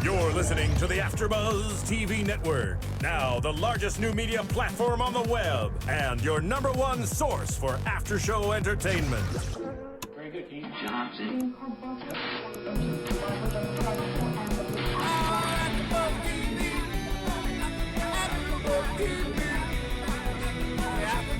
You're listening to the AFTERBUZZ TV Network, now the largest new media platform on the web, and your #1 source for after-show entertainment. Very good, Keith. Johnson.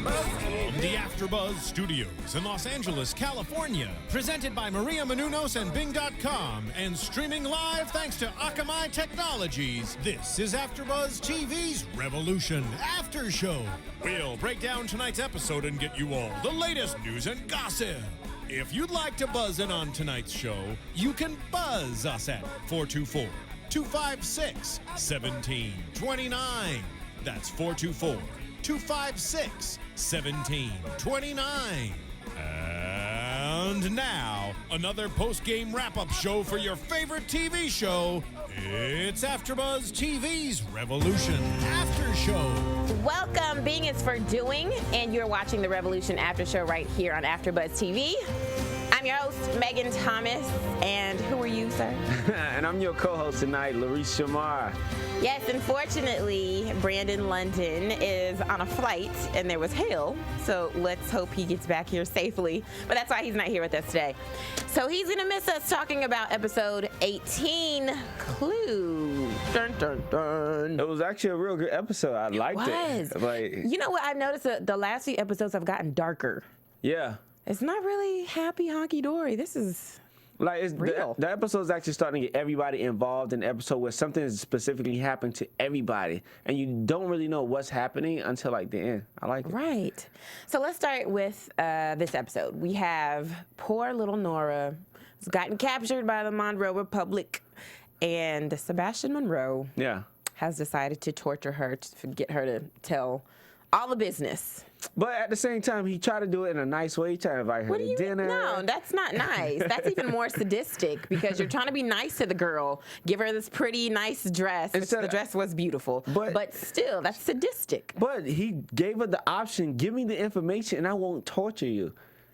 From the AFTERBUZZ Studios in Los Angeles, California, presented by Maria Menounos and Bing.com, and streaming live thanks to Akamai Technologies, this is AFTERBUZZ TV's Revolution After Show. We'll break down tonight's episode and get you all the latest news and gossip. If you'd like to buzz in on tonight's show, you can buzz us at 424-256-1729. That's 424-256-1729. And now, another post-game wrap-up show for your favorite TV show. It's AFTERBUZZ TV's Revolution After Show. Welcome, being is for doing, and you're watching the Revolution After Show right here on AFTERBUZZ TV. I'm your host, Megan Thomas, and who are you, sir? And I'm your co-host tonight, Larice Shamar. Yes, unfortunately, Brandon London is on a flight, and there was hail, so let's hope he gets back here safely. But that's why he's not here with us today. So he's going to miss us talking about episode 18, Clue. Dun, dun, dun. It was actually a real good episode. I liked it. It was. Like, you know what? I've noticed that the last few episodes have gotten darker. yeah. It's not really happy honky-dory. This is Like it's real. The episode's actually starting to get everybody involved in the episode where something is specifically happened to everybody, and you don't really know what's happening until like the end. I like it. right. So let's start with this episode. We have poor little Nora who's gotten captured by the Monroe Republic, and Sebastian Monroe Yeah. has decided to torture her to get her to tell all the business. But at the same time, he tried to do it in a nice way. He tried to invite her What do to you dinner. No, that's not nice. That's even more sadistic because you're trying to be nice to the girl, give her this pretty, nice dress. Which Instead the of- dress was beautiful, but still, that's sadistic. But he gave her the option, give me the information and I won't torture you.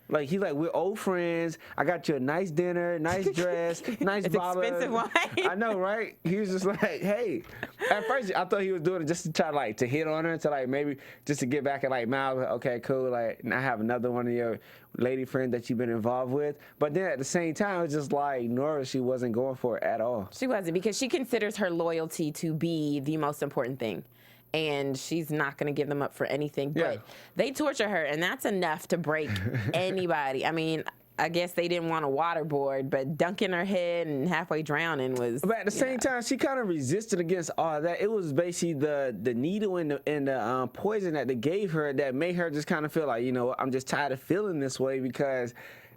Like, he's like, we're old friends. I got you a nice dinner, nice dress, nice It's bottle. expensive wine. I know, right? He was just like, hey. At first, I thought he was doing it just to try, like, to hit on her, to, like, maybe just to get back at, like, Miles. Okay, cool. Like, I have another one of your lady friends that you've been involved with. But then at the same time, it's just like, Nora, she wasn't going for it at all. She wasn't, because she considers her loyalty to be the most important thing. And she's not going to give them up for anything. Yeah. But they torture her, and that's enough to break anybody. I mean, I guess they didn't want a waterboard, but dunking her head and halfway drowning was... But at the same time, she kind of resisted against all that. It was basically the needle and the poison that they gave her that made her just kind of feel like, you know, I'm just tired of feeling this way, because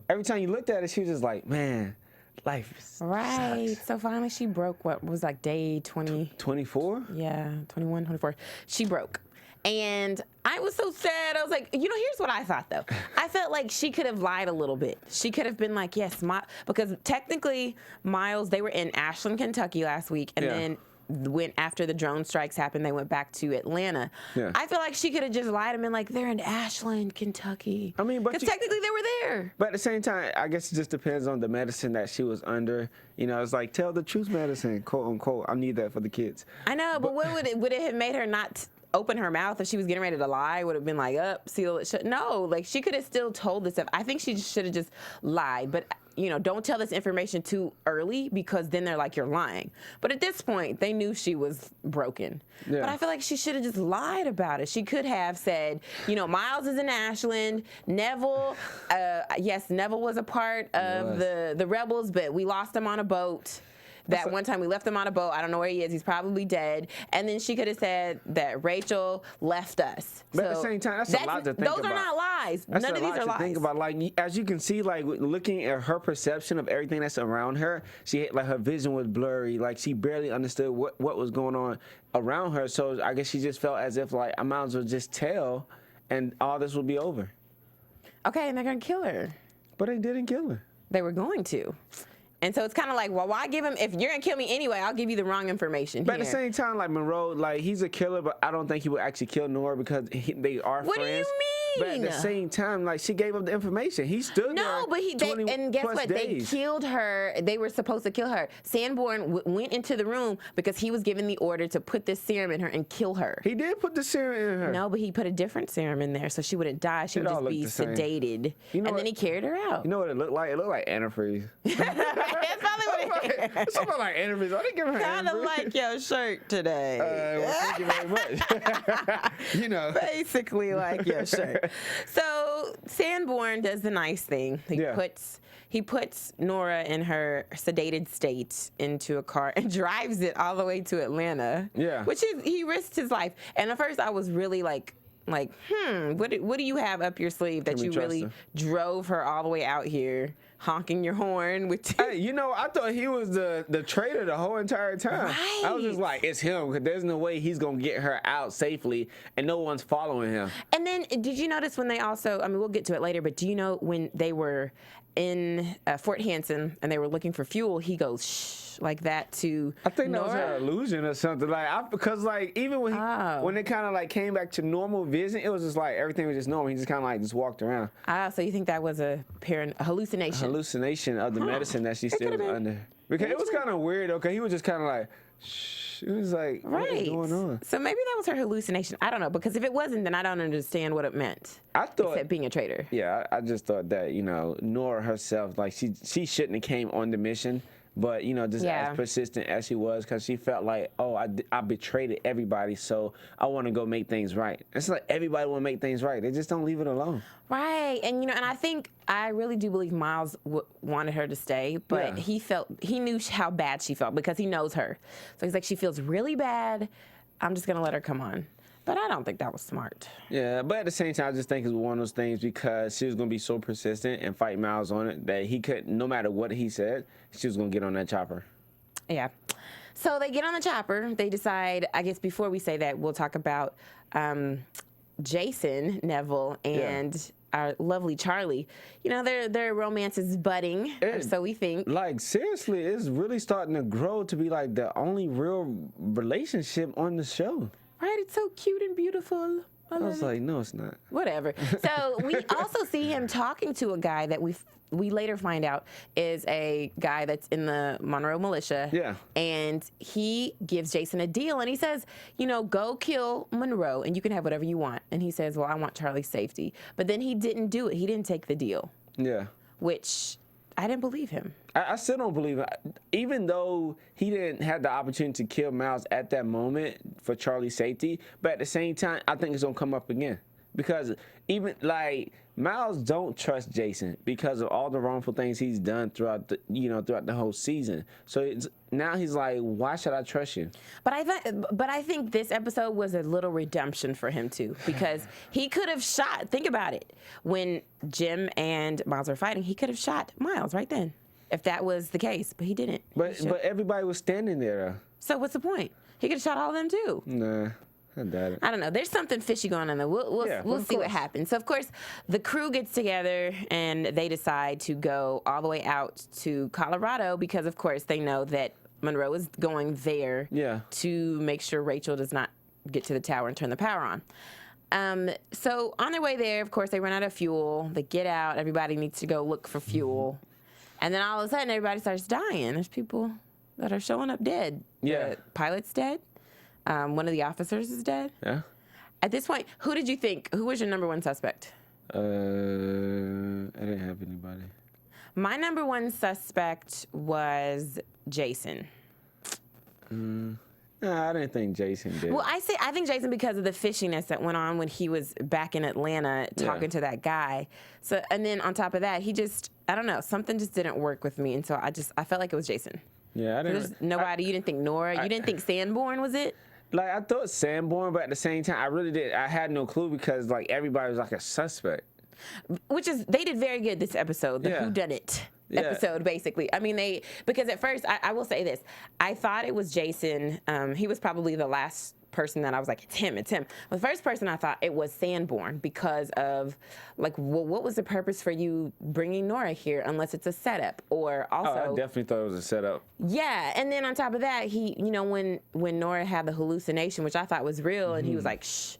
every time you looked at it, she was just like, man, life Right. sucks. So finally she broke what was like day 20. 24? Yeah, 21, 24. She broke. And I was so sad. I was like, you know, here's what I thought, though. I felt like she could have lied a little bit. She could have been like, yes, because technically, Miles, they were in Ashland, Kentucky last week, and then went after the drone strikes happened, they went back to Atlanta. Yeah. I feel like she could have just lied and been like, they're in Ashland, Kentucky. I mean, but because technically they were there. But at the same time, I guess it just depends on the medicine that she was under. You know, it's like, tell the truth medicine, quote unquote. I need that for the kids. I know, but what would it have made her not open her mouth if she was getting ready to lie? Would have been like, seal it shut. No, like, she could have still told this stuff. I think she should have just lied. But, you know, don't tell this information too early, because then they're like, you're lying. But at this point, they knew she was broken. Yeah. But I feel like she should have just lied about it. She could have said, you know, Miles is in Ashland. Neville, yes, Neville was a part of the rebels, but we lost him on a boat. That one time we left him on a boat. I don't know where he is. He's probably dead. And then she could have said that Rachel left us. But at the same time, that's a lot to think about. Those are not lies. That's None a of these lot are to lies. think about. Like, as you can see, like, looking at her perception of everything that's around her, like, her vision was blurry. Like, she barely understood what was going on around her. So I guess she just felt as if, like, I might as well just tell, and all this will be over. Okay, and they're going to kill her. But they didn't kill her. They were going to. And so it's kind of like, well, why give him, if you're going to kill me anyway, I'll give you the wrong information But here. at the same time, like, Monroe, like, he's a killer, but I don't think he would actually kill Nora because they are What friends. do you But at the same time, like, she gave up the information. He stood there. No, but and guess what? Days. They killed her. They were supposed to kill her. Sanborn went into the room because he was given the order to put this serum in her and kill her. He did put the serum in her. No, but he put a different serum in there so she wouldn't die. She would just be sedated. You know and then he carried her out. You know what it looked like? It looked like antifreeze. That's probably what it is. Something like antifreeze. I didn't give her Kind of antifreeze. like your shirt today. Well, thank you very much. You know. Basically like your shirt. So Sanborn does the nice thing. He puts Nora in her sedated state into a car and drives it all the way to Atlanta. Yeah. Which is, he risked his life. And at first I was really like, what do you have up your sleeve that you really drove her all the way out here, honking your horn with? Hey, you know, I thought he was the traitor the whole entire time. Right. I was just like, it's him, because there's no way he's gonna get her out safely, and no one's following him. And then, did you notice when they also? I mean, we'll get to it later, but do you know when they were in Fort Hanson and they were looking for fuel? He goes shh like that to I think Nora. that was her illusion or something. Like, because like even when when it kind of like came back to normal vision, it was just like everything was just normal. He just kind of like just walked around. So you think that was a hallucination? Hallucination of the medicine that she still was under. Because it was kind of weird. Okay, he was just kind of like, shh. It was like, what is going on? So maybe that was her hallucination. I don't know, because if it wasn't, then I don't understand what it meant. I thought, except being a traitor. Yeah, I just thought that, you know, Nora herself, like she shouldn't have came on the mission. But, you know, just as persistent as she was, because she felt like, oh, I betrayed everybody, so I want to go make things right. It's like everybody want to make things right. They just don't leave it alone. Right. And, you know, and I really do believe Miles wanted her to stay, but he knew how bad she felt because he knows her. So he's like, she feels really bad. I'm just going to let her come on. But I don't think that was smart. Yeah, but at the same time, I just think it's one of those things because she was going to be so persistent and fight Miles on it that he could, no matter what he said, she was going to get on that chopper. Yeah. So they get on the chopper. They decide, I guess before we say that, we'll talk about Jason, Neville, and our lovely Charlie. You know, their romance is budding, or so we think. Like, seriously, it's really starting to grow to be like the only real relationship on the show. Right, it's so cute and beautiful. I was like, no, it's not. Whatever. So we also see him talking to a guy that we later find out is a guy that's in the Monroe militia. Yeah. And he gives Jason a deal, and he says, you know, go kill Monroe, and you can have whatever you want. And he says, well, I want Charlie's safety. But then he didn't do it. He didn't take the deal. Yeah. Which I didn't believe him. I still don't believe it. Even though he didn't have the opportunity to kill Miles at that moment for Charlie's safety, but at the same time, I think it's going to come up again. Because even, like, Miles don't trust Jason because of all the wrongful things he's done throughout the whole season. So now he's like, why should I trust you? But I think this episode was a little redemption for him too, because he could have shot. Think about it. When Jim and Miles were fighting, he could have shot Miles right then, if that was the case. But he didn't. But everybody was standing there. So what's the point? He could have shot all of them too. Nah. I don't know. There's something fishy going on there. We'll see what happens. So, of course, the crew gets together and they decide to go all the way out to Colorado because, of course, they know that Monroe is going there to make sure Rachel does not get to the tower and turn the power on. So on their way there, of course, they run out of fuel. They get out. Everybody needs to go look for fuel. And then all of a sudden, everybody starts dying. There's people that are showing up dead. Yeah. The pilot's dead. One of the officers is dead. Yeah. At this point, who did you think? Who was your number one suspect? I didn't have anybody. My number one suspect was Jason. No, I didn't think Jason did. Well, I think Jason because of the fishiness that went on when he was back in Atlanta talking to that guy. So, and then on top of that, I don't know, something just didn't work with me, and so I felt like it was Jason. Yeah, I didn't. There's nobody. You didn't think Nora. You didn't think Sanborn was it? Like, I thought Sanborn, but at the same time, I really did. I had no clue because, like, everybody was like a suspect. Which is, they did very good this episode, the whodunit episode, basically. I mean, because at first, I will say this, I thought it was Jason. He was probably the last person that I was like, it's him. The first person I thought it was Sanborn because of, like, well, what was the purpose for you bringing Nora here unless it's a setup? Or also, I definitely thought it was a setup. Yeah, and then on top of that, he, you know, when Nora had the hallucination, which I thought was real, and he was like, shh,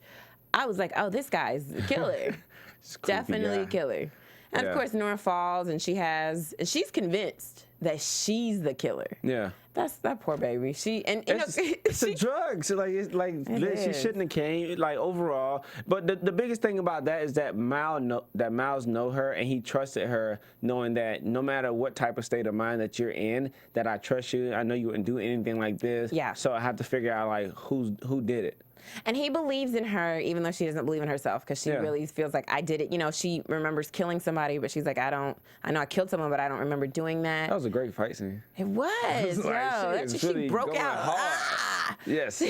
I was like, oh, this guy's the killer. It's a creepy Definitely guy. a killer. And Yeah. of course, Nora falls, and she's convinced that she's the killer. Yeah. That's that poor baby. She It's a drug. So like it's like she is. shouldn't have came. Like overall, but the biggest thing about that is that Miles know her, and he trusted her, knowing that no matter what type of state of mind that you're in, that I trust you. I know you wouldn't do anything like this. Yeah. So I have to figure out like who did it. And he believes in her, even though she doesn't believe in herself, because she Yeah. really feels like I did it. You know, she remembers killing somebody, but she's like, I know I killed someone, but I don't remember doing that. That was a great fight scene. It was, Like, yo. is She really broke going out. hard. Ah! Yes,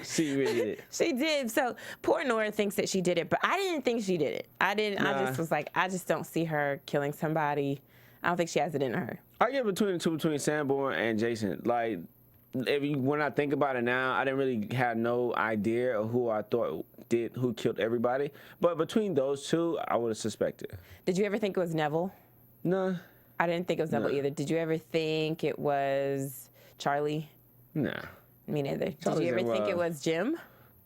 she really did. She did. So poor Nora thinks that she did it, but I didn't think she did it. I didn't. I just was like, I just don't see her killing somebody. I don't think she has it in her. I get between Sanborn and Jason. Like, when I think about it now, I didn't really have no idea of who I thought who killed everybody. But between those two, I would have suspected. Did you ever think it was Neville? No. I didn't think it was Neville either. Did you ever think it was Charlie? Nah. Me neither. Did Charlie's you ever in think it love. was Jim?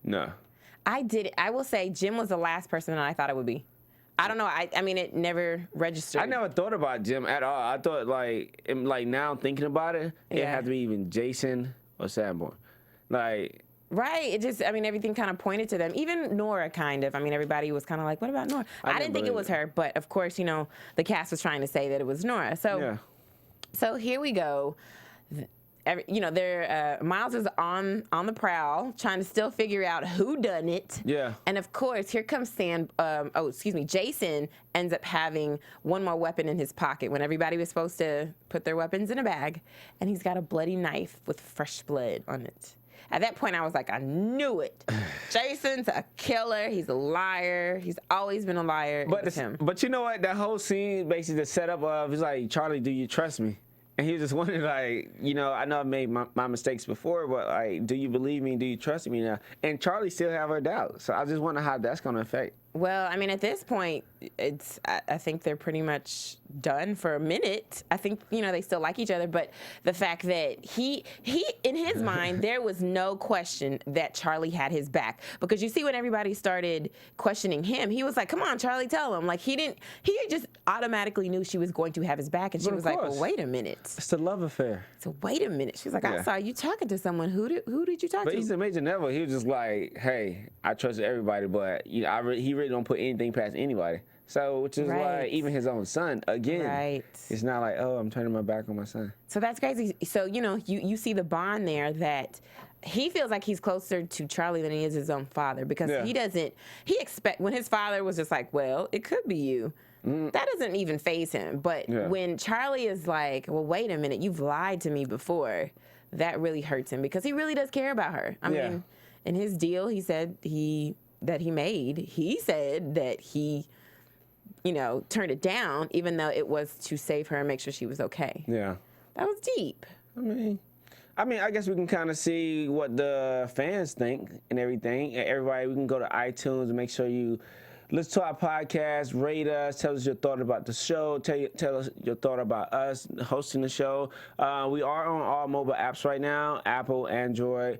No. I did. I will say Jim was the last person that I thought it would be. I don't know. I mean, it never registered. I never thought about Jim at all. I thought like now thinking about it, it Yeah. had to be even Jason or Sanborn. Like, Right. It just, I mean, everything kind of pointed to them. Even Nora, kind of. I mean, everybody was kind of like, what about Nora? I didn't didn't think it believe was it. her, but of course, you know, the cast was trying to say that it was Nora. So, yeah. so here we go. Miles is on the prowl, trying to still figure out who done it. Yeah. And of course, here comes Jason ends up having one more weapon in his pocket when everybody was supposed to put their weapons in a bag, and he's got a bloody knife with fresh blood on it. At that point, I was like, I knew it. Jason's a killer. He's a liar. He's always been a liar. It was him. But you know what? That whole scene, basically the setup of, he's like, Charlie, do you trust me? And he was just wondering, like, you know, I know I've made my mistakes before, but, like, do you believe me? Do you trust me now? And Charlie still have her doubts. So I just wonder how that's going to affect. Well, I mean, at this point, I think they're pretty much done for a minute. I think, you know, they still like each other, but the fact that he in his mind, there was no question that Charlie had his back. Because you see, when everybody started questioning him, he was like, come on, Charlie, tell him. Like, he just automatically knew she was going to have his back. And she But of was like, well, course. wait a minute. It's the love affair. So wait a minute. She was like, I Yeah. saw you talking to someone. Who did you talk But to? he's a Major Neville. He was just like, hey, I trust everybody, but you know, he really don't put anything past anybody. So, which is why Right. even his own son, again, Right. it's not like, oh, I'm turning my back on my son. So that's crazy. So, you know, you see the bond there that he feels like he's closer to Charlie than he is his own father, because Yeah. when his father was just like, well, it could be you. That doesn't even faze him. But Yeah. when Charlie is like, well, wait a minute, you've lied to me before, that really hurts him, because he really does care about her. I Yeah. mean, in his deal, he said he said that he, you know, turned it down, even though it was to save her and make sure she was okay. Yeah. That was deep. I mean, I guess we can kind of see what the fans think and everything. Everybody, we can go to iTunes and make sure you listen to our podcast, rate us, tell us your thought about the show, tell us your thought about us hosting the show. We are on all mobile apps right now, Apple, Android.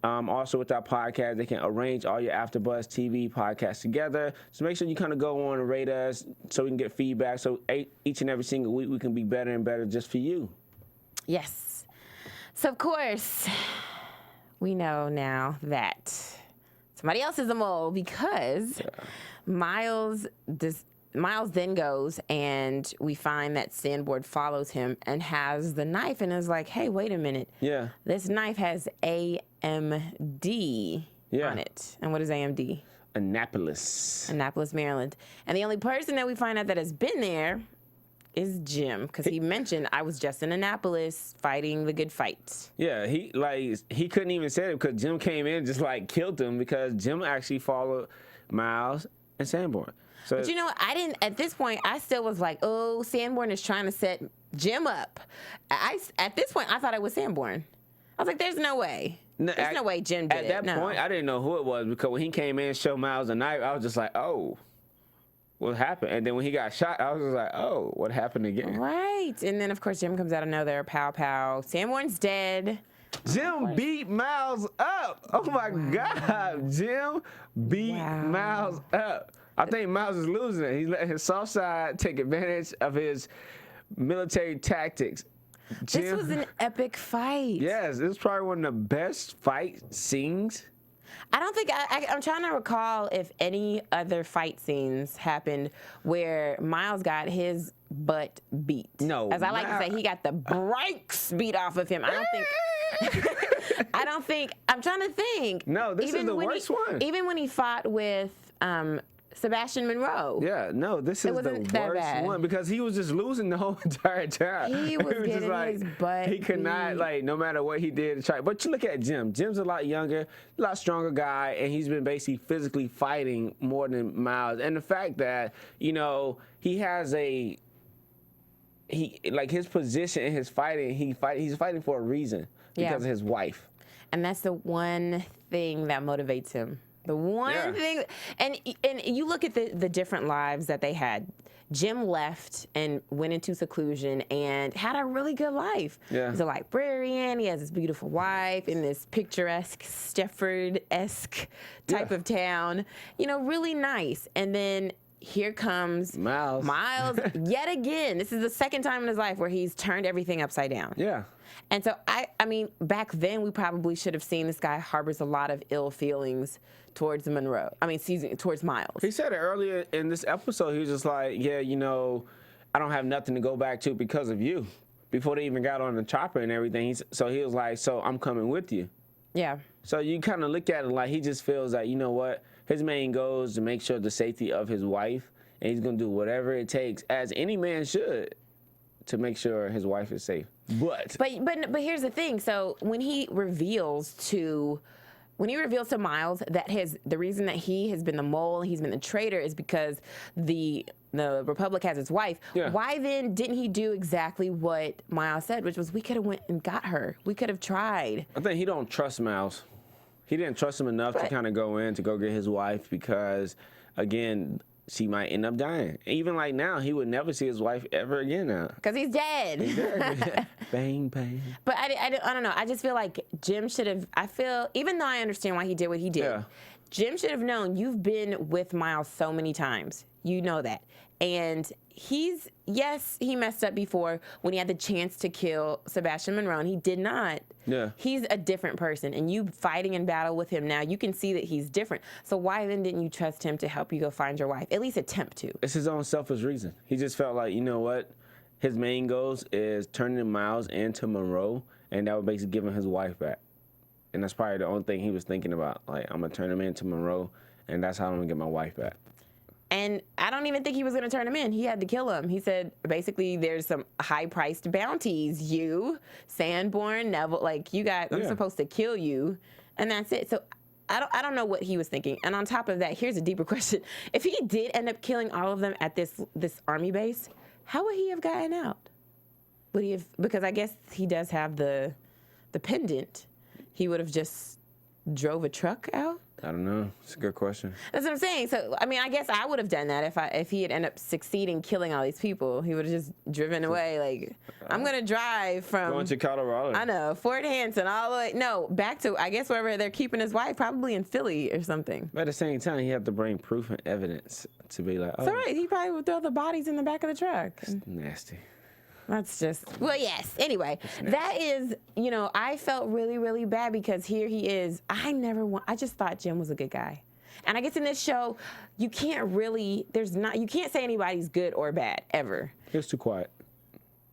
Also with our podcast, they can arrange all your AfterBuzz TV podcasts together. So make sure you kind of go on and rate us so we can get feedback. So each and every single week we can be better and better just for you. Yes. So, of course, we know now that somebody else is a mole, because Miles then goes, and we find that Sanborn follows him and has the knife and is like, hey, wait a minute. Yeah. This knife has AMD on it. And what is AMD? Annapolis. Annapolis, Maryland. And the only person that we find out that has been there is Jim, because he mentioned, I was just in Annapolis fighting the good fight. Yeah, he couldn't even say it because Jim came in and just like killed him, because Jim actually followed Miles and Sanborn. So But you know what? At this point, I still was like, oh, Sanborn is trying to set Jim up. At this point, I thought it was Sanborn. I was like, there's no way. There's no way Jim did it. At that point, I didn't know who it was, because when he came in and showed Miles a knife, I was just like, oh, what happened? And then when he got shot, I was just like, oh, what happened again? Right. And then, of course, Jim comes out of nowhere, pow, pow. Sanborn's dead. Jim beat Miles up. Oh, my God. Jim beat Wow. Miles up. I think Miles is losing it. He's letting his soft side take advantage of his military tactics. This was an epic fight. Yes, this is probably one of the best fight scenes. I don't think I'm trying to recall if any other fight scenes happened where Miles got his butt beat. No, as I like to say, he got the brakes beat off of him. I don't think. I don't think. I'm trying to think. No, this is the worst one. Even when he fought with Sebastian Monroe. Yeah, no, this is the worst one because he was just losing the whole entire time. He was getting like, his butt he could beat. not, like, no matter what he did to try. But you look at Jim. Jim's a lot younger, a lot stronger guy, and he's been basically physically fighting more than Miles. And the fact that, you know, he has like his position in his fighting, he's fighting for a reason because of his wife. And that's the one thing that motivates him. The one thing, and you look at the different lives that they had. Jim left and went into seclusion and had a really good life. Yeah. He's a librarian. He has this beautiful wife in this picturesque, Stepford-esque type of town. You know, really nice. And then here comes Miles. Yet again. This is the second time in his life where he's turned everything upside down. Yeah. And so, I mean, back then we probably should have seen this guy harbors a lot of ill feelings towards Monroe. I mean, towards Miles. He said it earlier in this episode. He was just like, yeah, you know, I don't have nothing to go back to because of you. Before they even got on the chopper and everything. So he was like, so I'm coming with you. Yeah. So you kind of look at it like he just feels that, you know what, his main goal is to make sure the safety of his wife, and he's going to do whatever it takes, as any man should, to make sure his wife is safe. But here's the thing. So when he reveals to Miles that the reason that he has been the mole, he's been the traitor, is because the Republic has his wife. Yeah. Why then didn't he do exactly what Miles said, which was we could have went and got her. We could have tried. I think he don't trust Miles. He didn't trust him enough to kind of go in to go get his wife because, again, she might end up dying. Even like now, he would never see his wife ever again now. Because he's dead. He's dead. Bang, bang. But I don't know. I just feel like Jim should have, even though I understand why he did what he did, Jim should have known you've been with Miles so many times. You know that. And he messed up before when he had the chance to kill Sebastian Monroe, and he did not. Yeah. He's a different person, and you fighting in battle with him now, you can see that he's different. So why then didn't you trust him to help you go find your wife? At least attempt to. It's his own selfish reason. He just felt like, you know what? His main goals is turning Miles into Monroe, and that would basically give him his wife back. And that's probably the only thing he was thinking about. Like, I'm going to turn him into Monroe, and that's how I'm going to get my wife back. And I don't even think he was going to turn him in. He had to kill him. He said, basically, there's some high-priced bounties. You, Sanborn, Neville, like, I'm supposed to kill you, and that's it. So I don't know what he was thinking. And on top of that, here's a deeper question. If he did end up killing all of them at this army base, how would he have gotten out? Would he have, because I guess he does have the pendant. He would have just drove a truck out? I don't know. It's a good question. That's what I'm saying. So, I mean, I guess I would have done that if he had ended up succeeding killing all these people. He would have just driven away. Like, I'm going to drive from... Going to Colorado. I know. Fort Hanson all the way... No, back to, I guess, wherever they're keeping his wife, probably in Philly or something. But at the same time, he had to bring proof and evidence to be like, oh. It's all right. He probably would throw the bodies in the back of the truck. It's nasty. That's just, well, yes. Anyway, that is, I felt really, really bad because here he is. I just thought Jim was a good guy. And I guess in this show, you can't say anybody's good or bad, ever. He was too quiet.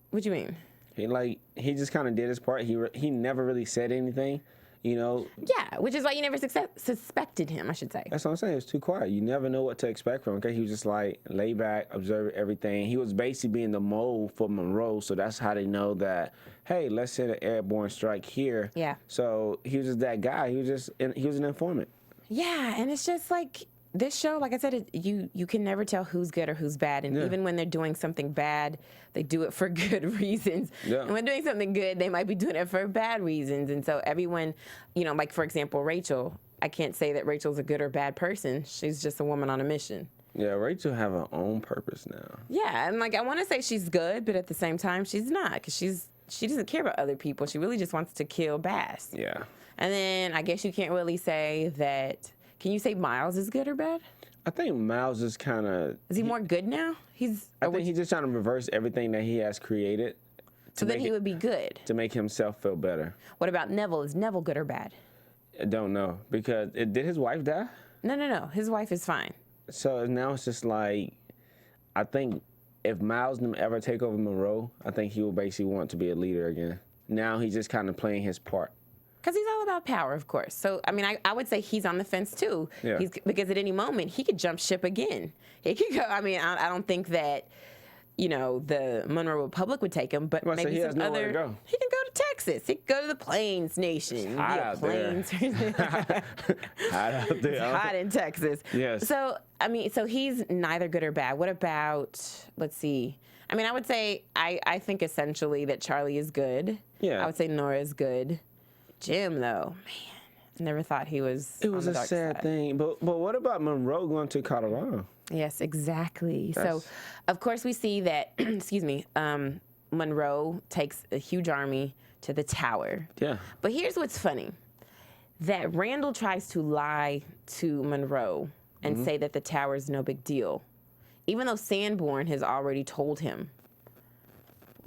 What do you mean? He just kind of did his part. He never really said anything. Yeah, which is why you never suspected him, I should say. That's what I'm saying. It's too quiet. You never know what to expect from him. Okay, he was just like lay back, observe everything. He was basically being the mole for Monroe, so that's how they know that. Hey, let's hit an airborne strike here. Yeah. So he was just that guy. He was an informant. Yeah, and it's just like this show. Like I said, you can never tell who's good or who's bad, and even when they're doing something bad, they do it for good reasons. Yeah. And when doing something good, they might be doing it for bad reasons. And so everyone, like for example, Rachel. I can't say that Rachel's a good or bad person. She's just a woman on a mission. Yeah, Rachel have her own purpose now. Yeah, and I want to say she's good, but at the same time, she's not, because she doesn't care about other people. She really just wants to kill Bass. Yeah. And then I guess you can't really say that. Can you say Miles is good or bad? I think Miles is kind of. Is he more good now? I think he's just trying to reverse everything that he has created. So then he would be good. To make himself feel better. What about Neville? Is Neville good or bad? I don't know, because did his wife die? No. His wife is fine. So now it's just like, I think if Miles didn't ever take over Monroe, I think he will basically want to be a leader again. Now he's just kind of playing his part. Because he's all about power, of course. So, I mean, I would say he's on the fence, too. Yeah. Because at any moment, he could jump ship again. He could go. I mean, I don't think that, the Monroe Republic would take him, but Well, so maybe he has some nowhere other. to go. He can go to Texas. He can go to the Plains Nation. Hot out there. Hot out there. It's hot in Texas. Yes. So, I mean, he's neither good or bad. What about, let's see. I mean, I would say, I think essentially that Charlie is good. Yeah. I would say Nora is good. Jim, though, man, never thought he was. It was on the a dark sad side. thing. But what about Monroe going to Colorado? Yes, exactly. So, That's- of course, we see that. Excuse me. Monroe takes a huge army to the tower. Yeah. But here's what's funny: that Randall tries to lie to Monroe and say that the tower is no big deal, even though Sanborn has already told him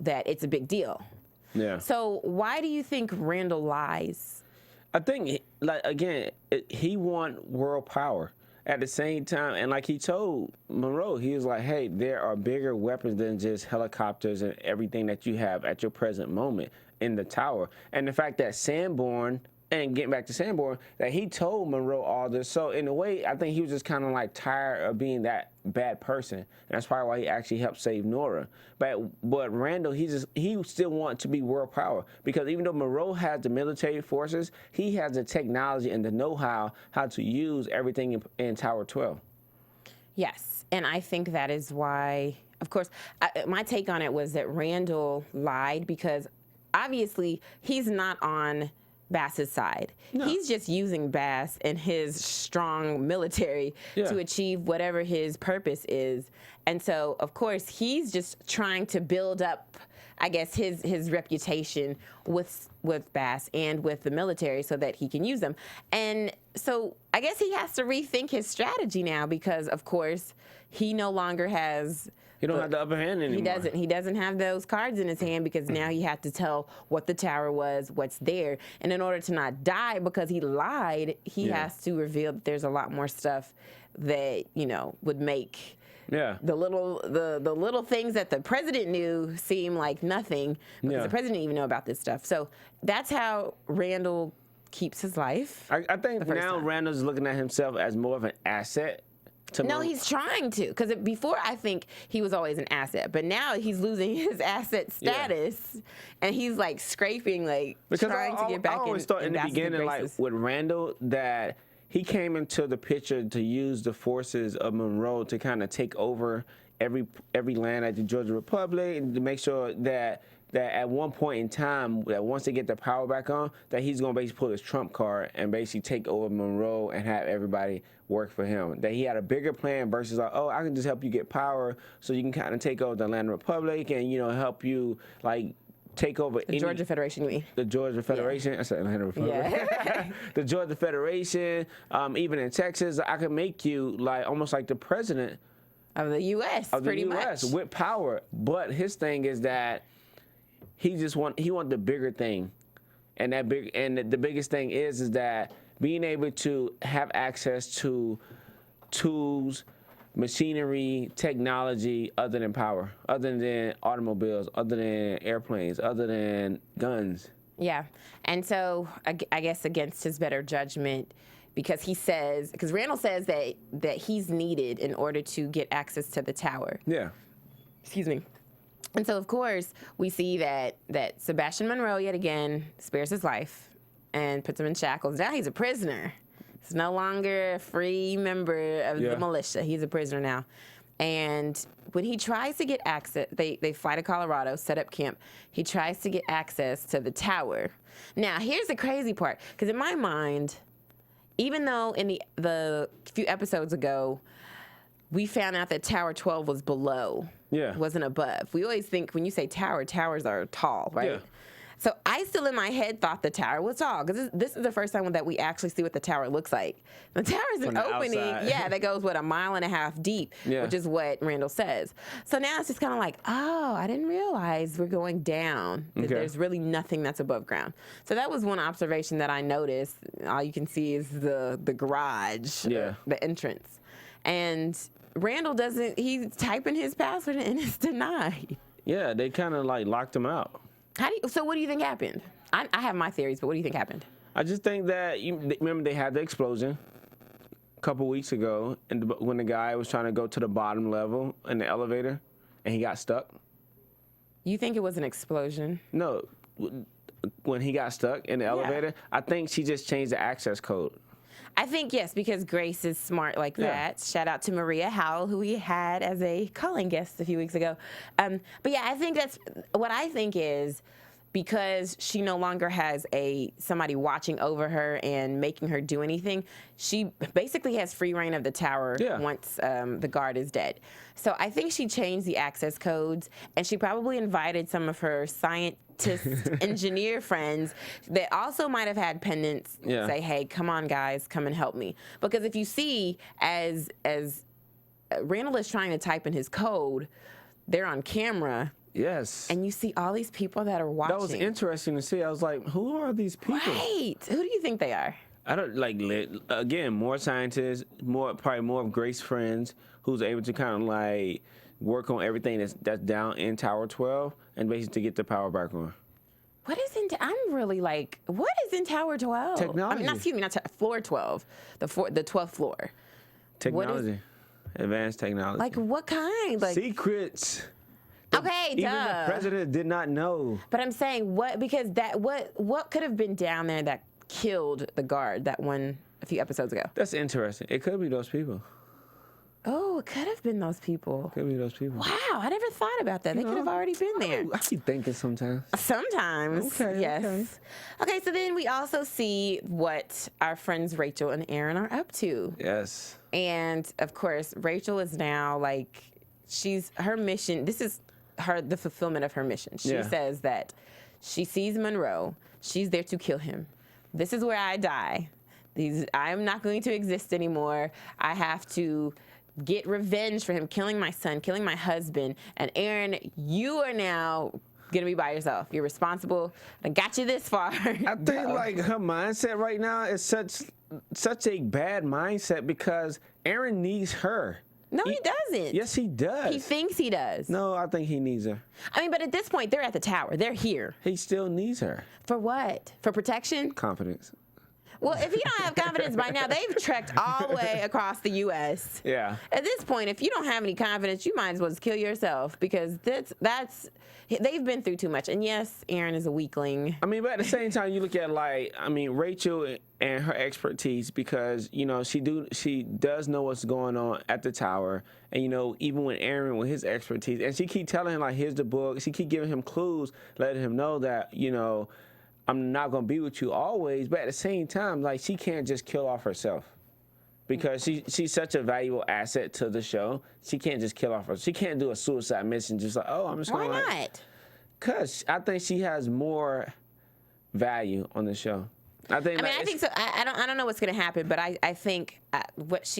that it's a big deal. Yeah. So why do you think Randall lies? I think, like, again, he want world power. At the same time, and like he told Monroe, he was like, hey, there are bigger weapons than just helicopters and everything that you have at your present moment in the tower. And the fact that Sanborn, and getting back to Sanborn, that he told Monroe all this. So in a way, I think he was just kind of like tired of being that bad person. And that's probably why he actually helped save Nora. But Randall, he still wants to be world power, because even though Monroe has the military forces, he has the technology and the know-how how to use everything in Tower 12. Yes, and I think that is why, of course, my take on it was that Randall lied because obviously he's not on Bass's side. No. He's just using Bass and his strong military to achieve whatever his purpose is. And so, of course, he's just trying to build up, I guess, his reputation with Bass and with the military so that he can use them. And so I guess he has to rethink his strategy now because, of course, he no longer has... He don't have the upper hand anymore. He doesn't have those cards in his hand because now he had to tell what the tower was, what's there. And in order to not die because he lied, he has to reveal that there's a lot more stuff that, would make the little things that the president knew seem like nothing because the president didn't even know about this stuff. So that's how Randall keeps his life. I think now Randall's looking at himself as more of an asset. No, he's trying to, because before I think he was always an asset, but now he's losing his asset status, and he's like scraping, trying to get back. I always thought in the beginning, like with Randall, that he came into the picture to use the forces of Monroe to kind of take over every land at the Georgia Republic, and to make sure that at one point in time, that once they get the power back on, that he's going to basically pull his trump card and basically take over Monroe and have everybody work for him. That he had a bigger plan versus like, oh, I can just help you get power so you can kind of take over the Land Republic and, help you, like, take over the Georgia Federation, you mean? The Georgia Federation. I said Land Republic. Yeah. The Georgia Federation, even in Texas, I could make you, like, almost like the president of the U.S., pretty much. With power. But his thing is that he want the bigger thing, and the biggest thing is that being able to have access to tools, machinery, technology other than power, other than automobiles, other than airplanes, other than guns. Yeah, and so I guess against his better judgment, because Randall says that he's needed in order to get access to the tower. Yeah. Excuse me. And so, of course, we see that Sebastian Monroe, yet again, spares his life and puts him in shackles. Now he's a prisoner. He's no longer a free member of the militia. He's a prisoner now. And when he tries to get access, they fly to Colorado, set up camp. He tries to get access to the tower. Now, here's the crazy part. Because in my mind, even though in the few episodes ago, we found out that Tower 12 was below. Yeah. Wasn't above. We always think when you say tower, towers are tall, right? So I still in my head thought the tower was tall, because this is the first time that we actually see what the tower looks like. The tower is an the opening, outside. that goes, what, 1.5 miles deep, which is what Randall says. So now it's just kind of like, oh, I didn't realize we're going down. That there's really nothing that's above ground. So that was one observation that I noticed. All you can see is the garage, the entrance. And Randall doesn't, he's typing his password and it's denied. Yeah, they kind of like locked him out. So what do you think happened? I have my theories, but what do you think happened? I just think that, remember they had the explosion a couple weeks ago, and when the guy was trying to go to the bottom level in the elevator, and he got stuck. You think it was an explosion? No, when he got stuck in the elevator, I think she just changed the access code. I think, yes, because Grace is smart like that. Shout out to Maria Howell, who we had as a calling guest a few weeks ago. But yeah, I think that's what I think is, because she no longer has somebody watching over her and making her do anything, she basically has free reign of the tower once the guard is dead. So I think she changed the access codes, and she probably invited some of her engineer friends that also might have had pendants say, hey, come on, guys, come and help me. Because if you see, as Randall is trying to type in his code, they're on camera. Yes. And you see all these people that are watching. That was interesting to see. I was like, who are these people? Right. Who do you think they are? I don't again, more scientists, probably more of Grace's friends who's able to kind of like work on everything that's down in Tower 12 and basically get the power back on. What is I'm really like, what is in Tower 12? Technology. Not floor 12, the 12th floor. Technology. Advanced technology. Like what kind? Like secrets. Okay, even the president did not know. But I'm saying what could have been down there that killed the guard that one a few episodes ago? That's interesting. It could be those people. Oh, it could have been those people. Could be those people. Wow, I never thought about that. They could have already been there. I keep thinking sometimes. Sometimes, yes. Okay, so then we also see what our friends Rachel and Aaron are up to. Yes. And of course, Rachel is now like, her mission. This is the fulfillment of her mission. She says that she sees Monroe. She's there to kill him. This is where I die. I am not going to exist anymore. I have to get revenge for him killing my son, killing my husband. And Aaron, you are now gonna be by yourself. You're responsible. I got you this far. I think like her mindset right now is such a bad mindset because Aaron needs her. No, he doesn't. Yes, he does. He thinks he does. No, I think he needs her. I mean, but at this point, they're at the tower. They're here. He still needs her. For what? For protection? Confidence. Well, if you don't have confidence by now, they've trekked all the way across the U.S. Yeah. At this point, if you don't have any confidence, you might as well just kill yourself because they've been through too much. And yes, Aaron is a weakling. I mean, but at the same time, you look at Rachel and her expertise because she does know what's going on at the tower, and even when Aaron with his expertise, and she keep telling him like, here's the book. She keep giving him clues, letting him know that I'm not going to be with you always, but at the same time, like, she can't just kill off herself because she's such a valuable asset to the show. She can't just kill off herself. She can't do a suicide mission just like, oh, I'm just going to Why not? Because I think she has more value on the show. I think so. I don't know what's going to happen, but I think this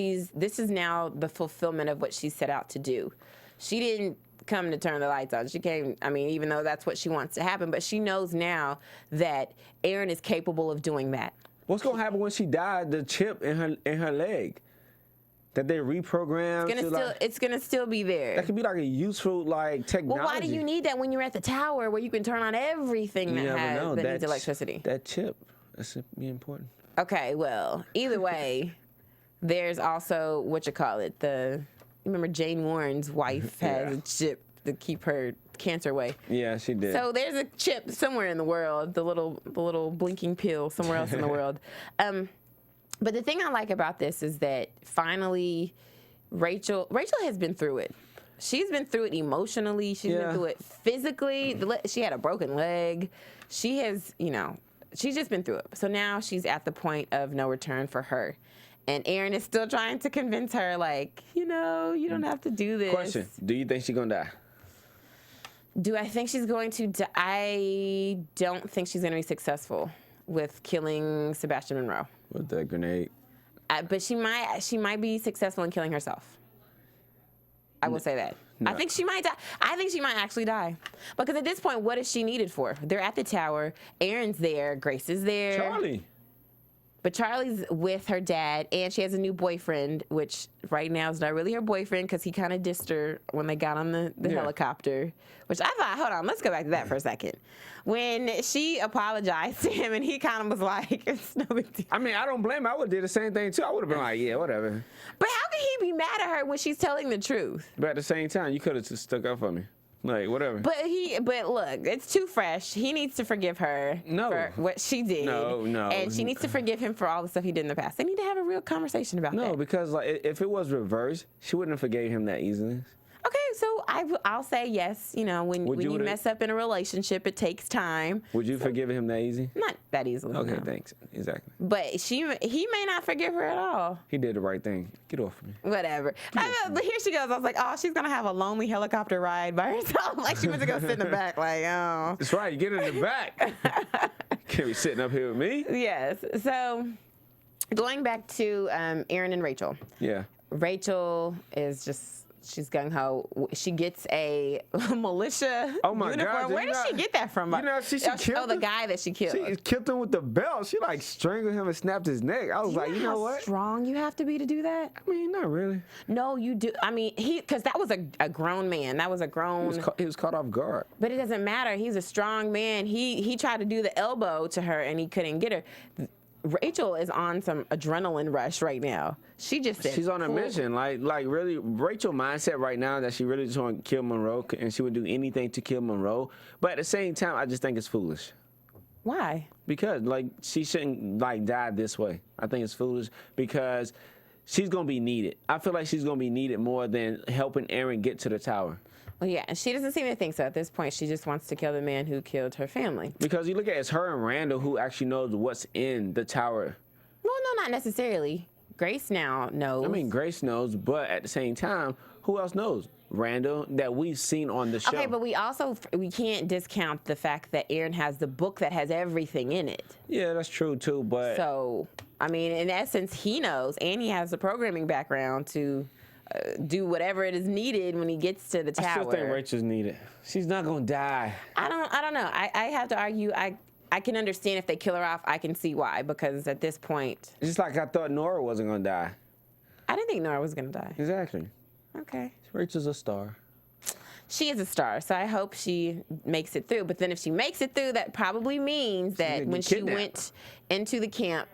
is now the fulfillment of what she set out to do. She didn't come to turn the lights on. She came, even though that's what she wants to happen, but she knows now that Aaron is capable of doing that. What's going to happen when she died? The chip in her leg that they reprogrammed. It's going to still be there. That could be like a useful technology. Well, why do you need that when you're at the tower where you can turn on everything that needs electricity? That chip, that's important. Okay, well, either way, there's also remember Jane Warren's wife has a chip to keep her cancer away. Yeah, she did. So there's a chip somewhere in the world, the little blinking pill somewhere else in the world. But the thing I like about this is that finally Rachel has been through it. She's been through it emotionally. She's been through it physically. She had a broken leg. She has, she's just been through it. So now she's at the point of no return for her. And Aaron is still trying to convince her, like, you don't have to do this. Question: do you think she's gonna die? Do I think she's going to? I don't think she's going to be successful with killing Sebastian Monroe. With that grenade. But she might be successful in killing herself. I will say that. No. I think she might die. I think she might actually die. Because at this point, what is she needed for? They're at the tower. Aaron's there. Grace is there. Charlie. But Charlie's with her dad, and she has a new boyfriend, which right now is not really her boyfriend because he kind of dissed her when they got on the helicopter. Which I thought, hold on, let's go back to that for a second. When she apologized to him, and he kind of was like, it's no big deal. I mean, I don't blame her. I would have did the same thing, too. I would have been like, yeah, whatever. But how can he be mad at her when she's telling the truth? But at the same time, you could have just stuck up for me. Like, whatever. But look, it's too fresh. He needs to forgive her for what she did. No. And she needs to forgive him for all the stuff he did in the past. They need to have a real conversation about that. No, because like if it was reversed, she wouldn't have forgave him that easily. Okay, so I'll say yes. You know, when you mess up in a relationship, it takes time. Would you forgive him that easy? Not that easily. Okay, no. thanks. Exactly. But he may not forgive her at all. He did the right thing. Get off me. Whatever. But here she goes. I was like, oh, she's gonna have a lonely helicopter ride by herself. Like she went to go sit in the back. Like, oh. That's right. You get in the back. Can't be sitting up here with me. Yes. So going back to Aaron and Rachel. Yeah. Rachel is just. She's gung ho. She gets a militia uniform. God, Where did she get that from? You know, she killed the guy that she killed. She killed him with the belt. She like strangled him and snapped his neck. I was like, you know what? How strong you have to be to do that? I mean, not really. No, you do. I mean, because that was a grown man. That was a grown. He was caught off guard. But it doesn't matter. He's a strong man. He tried to do the elbow to her and he couldn't get her. Rachel is on some adrenaline rush right now. She just said, she's on a mission. Like really, Rachel mindset right now that she really just want to kill Monroe and she would do anything to kill Monroe. But at the same time, I just think it's foolish. Why? Because like she shouldn't like die this way. I think it's foolish because she's gonna be needed. I feel like she's gonna be needed more than helping Aaron get to the tower. Well, yeah, and she doesn't seem to think so at this point. She just wants to kill the man who killed her family. Because you look at it, it's her and Randall who actually knows what's in the tower. Well, no, not necessarily. Grace now knows. I mean, Grace knows, but at the same time, who else knows? Randall, that we've seen on the show. Okay, but we can't discount the fact that Aaron has the book that has everything in it. Yeah, that's true too, but... So, I mean, in essence, he knows, and he has the programming background to... do whatever it is needed when he gets to the tower. I still think Rachel's needed. She's not gonna die. I don't know. I have to argue. I can understand if they kill her off. I can see why, because at this point, Just like I thought Nora wasn't gonna die. I didn't think Nora was gonna die. Exactly. Okay. Rachel's a star. She is a star, so I hope she makes it through. But then if she makes it through, that probably means that when she went into the camp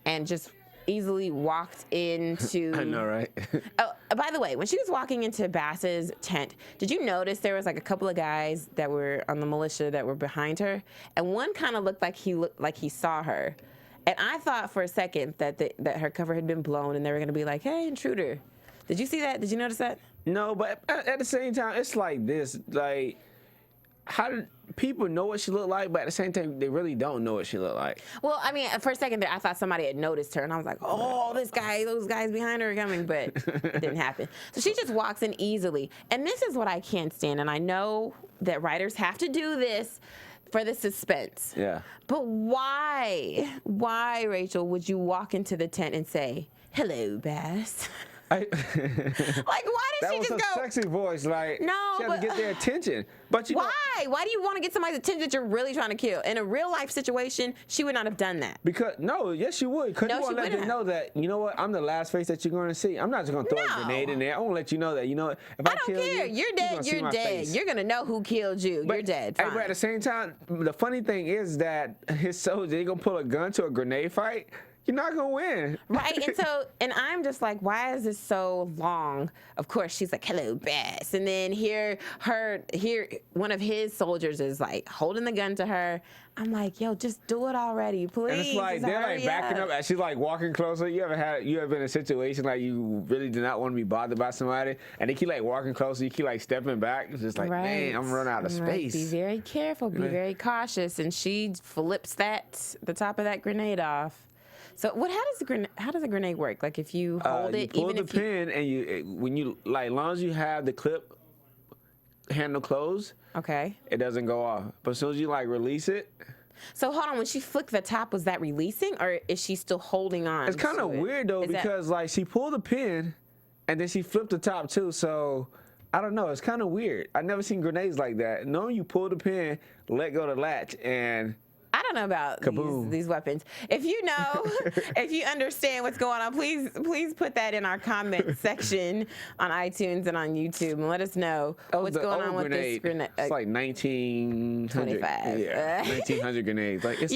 and just easily walked into... I know, right? Oh, by the way, when she was walking into Bass's tent, did you notice there was like a couple of guys that were on the militia that were behind her? And one kind of looked like he saw her. And I thought for a second that that her cover had been blown and they were going to be like, hey, intruder. Did you see that? Did you notice that? No, but at the same time, it's like this. Like, how did people know what she looked like, but at the same time, they really don't know what she looked like? Well, I mean, for a second there, I thought somebody had noticed her, and I was like, oh, those guys behind her are coming, but it didn't happen. So she just walks in easily. And this is what I can't stand, and I know that writers have to do this for the suspense. Yeah. But why, Rachel, would you walk into the tent and say, hello, Bass? Like, why did she just go? That was a sexy voice. Like, no, she had to get their attention. But why? Why do you want to get somebody's attention that you're really trying to kill? In a real life situation, she would not have done that. Because yes, you would. Because you want to let them know that, you know what, I'm the last face that you're going to see. I'm not just going to throw a grenade in there. I want to let you know that, you know what, if I don't kill care. you, You're dead. You're dead. Face. You're going to know who killed you. You're dead. Fine. But at the same time, the funny thing is that his soldier, they're going to pull a gun to a grenade fight. You're not gonna win. Right, and I'm just like, why is this so long? Of course, she's like, hello, Bass. And then here, one of his soldiers is like holding the gun to her. I'm like, yo, just do it already, please. And it's like, they're like backing up as she's like walking closer. You ever been in a situation like you really do not want to be bothered by somebody, and they keep like walking closer, you keep like stepping back. It's just like, man, I'm running out of space. Be very careful, be very cautious. And she flips the top of that grenade off. So how does a grenade work? Like if you hold it, you pull the pin, and when you like, as long as you have the clip handle closed, Okay. it doesn't go off. But as soon as you like release it, So hold on, when she flicked the top, was that releasing or is she still holding on? it's kind of weird though because like she pulled the pin, and then she flipped the top too. So I don't know. It's kind of weird. I never seen grenades like that. Knowing you pull the pin, let go the latch, and I don't know about these weapons. If you know, if you understand what's going on, please put that in our comment section on iTunes and on YouTube and let us know what's going on with this grenade. It's like 1900. 25. Yeah, 1900 grenades. Like it's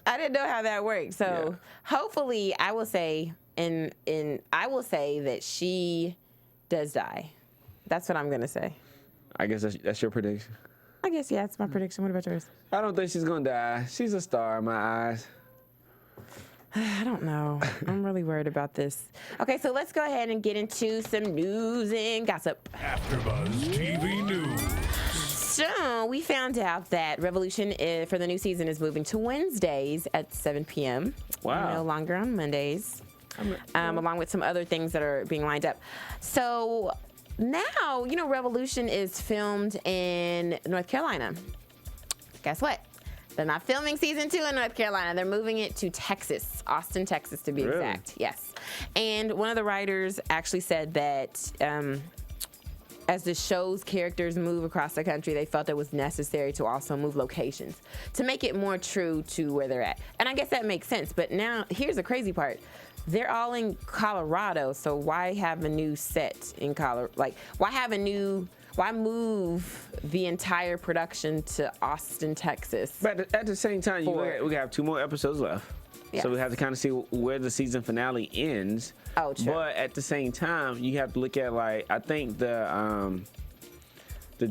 I didn't know how that worked. So hopefully, I will say, I will say that she does die. That's what I'm gonna say. I guess that's your prediction. I guess that's my prediction. What about yours? I don't think she's gonna die. She's a star in my eyes. I don't know. I'm really worried about this. Okay, so let's go ahead and get into some news and gossip. AfterBuzz TV News. So we found out that Revolution for the new season is moving to Wednesdays at 7 p.m. Wow. No longer on Mondays, along with some other things that are being lined up. So now, Revolution is filmed in North Carolina. Guess what? They're not filming season 2 in North Carolina. They're moving it to Texas, Austin, Texas, to be exact. Yes. And one of the writers actually said that as the show's characters move across the country, they felt it was necessary to also move locations to make it more true to where they're at. And I guess that makes sense. But now, here's the crazy part. They're all in Colorado, so why have a new set in Colorado? Like, why move the entire production to Austin, Texas? But at the same time, we have 2 more episodes left. Yes. So we have to kind of see where the season finale ends. Oh, true. But at the same time, you have to look at, like, I think the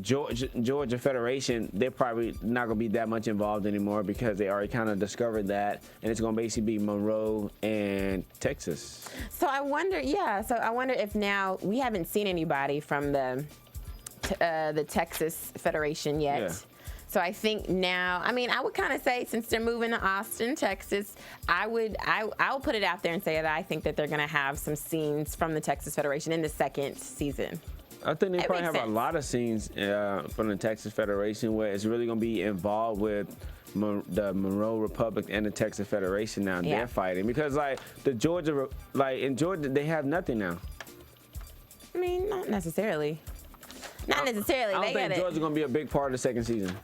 Georgia Federation, they're probably not going to be that much involved anymore because they already kind of discovered that, and it's going to basically be Monroe and Texas. So I wonder if now we haven't seen anybody from the Texas Federation yet. Yeah. So I think now, I would kind of say since they're moving to Austin, Texas, I'll put it out there and say that I think that they're going to have some scenes from the Texas Federation in the second season. I think they probably have a lot of scenes from the Texas Federation where it's really going to be involved with the Monroe Republic and the Texas Federation now. They're fighting because, like, in Georgia, they have nothing now. Not necessarily. Not necessarily. I don't think Georgia's going to be a big part of the second season.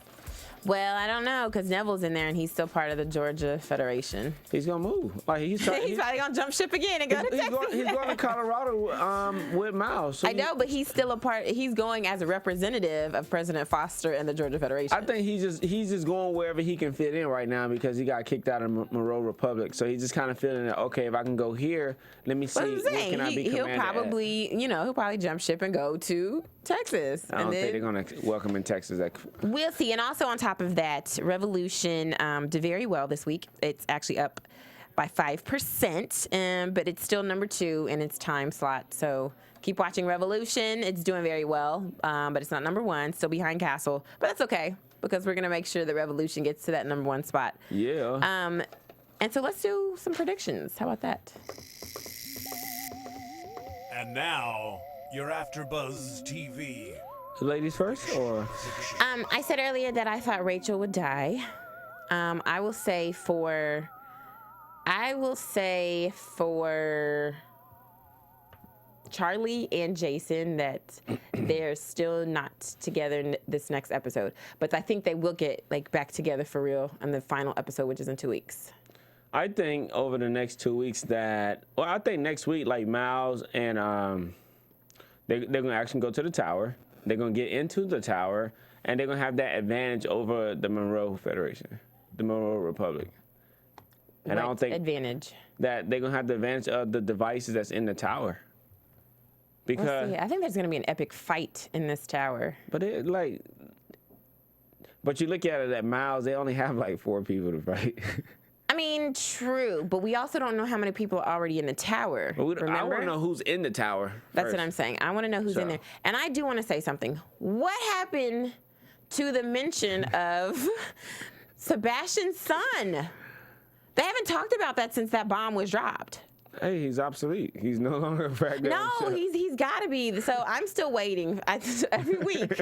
Well, I don't know, because Neville's in there and he's still part of the Georgia Federation. He's going to move. Like he's probably going to jump ship again and go to Texas. He's going to Colorado with Miles. So I know, but he's still he's going as a representative of President Foster and the Georgia Federation. I think he's just going wherever he can fit in right now because he got kicked out of Monroe Republic. So he's just kind of feeling that, okay, if I can go here, let me see where can I be he'll probably, he'll probably jump ship and go to Texas. I don't think they're going to welcome in Texas. We'll see. And also on top of that, Revolution did very well this week. It's actually up by 5%, but it's still number 2 in its time slot. So keep watching Revolution. It's doing very well, but it's not number 1. Still behind Castle, but that's okay because we're gonna make sure that Revolution gets to that number 1 spot. Yeah. And so let's do some predictions. How about that? And now, your AfterBuzz TV. Ladies first, or? I said earlier that I thought Rachel would die. I will say for Charlie and Jason that they're still not together in this next episode, but I think they will get back together for real in the final episode, which is in 2 weeks. I think over the next 2 weeks I think next week, like Miles and they're going to actually go to the tower. They're going to get into the tower, and they're going to have that advantage over the Monroe Federation, the Monroe Republic. And I don't think advantage that they're going to have the advantage of the devices that's in the tower. Because I think there's going to be an epic fight in this tower. But you look at it at Miles, they only have 4 people to fight. True, but we also don't know how many people are already in the tower. I want to know who's in the tower. That's what I'm saying. I want to know who's in there. And I do want to say something. What happened to the mention of Sebastian's son? They haven't talked about that since that bomb was dropped. Hey, he's obsolete. He's no longer a fact. No, he's got to be. So I'm still waiting. Every week,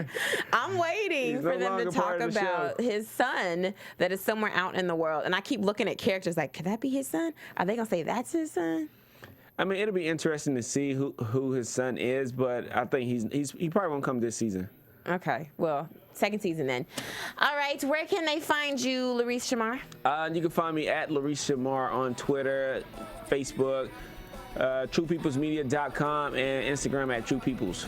I'm waiting for them to talk about his son that is somewhere out in the world. And I keep looking at characters like, could that be his son? Are they gonna say that's his son? I mean, it'll be interesting to see who his son is, but I think he probably won't come this season. Okay, well, second season then. All right, where can they find you, Larice Shamar? You can find me at Larice Shamar on Twitter, Facebook, TruePeoplesMedia.com, and Instagram at TruePeoples.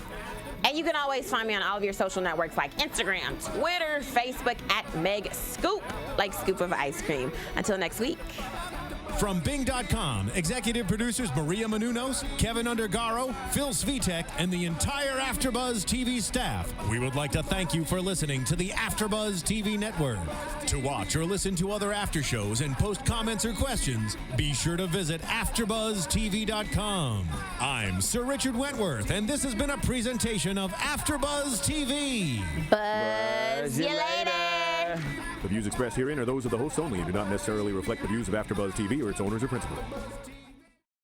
And you can always find me on all of your social networks like Instagram, Twitter, Facebook at Meg Scoop, like scoop of ice cream. Until next week. From Bing.com, executive producers Maria Menounos, Kevin Undergaro, Phil Svitek, and the entire AfterBuzz TV staff, we would like to thank you for listening to the AfterBuzz TV network. To watch or listen to other after shows and post comments or questions, be sure to visit AfterBuzzTV.com. I'm Sir Richard Wentworth, and this has been a presentation of AfterBuzz TV. Buzz you later. The views expressed herein are those of the hosts only and do not necessarily reflect the views of AfterBuzz TV or its owners or principals.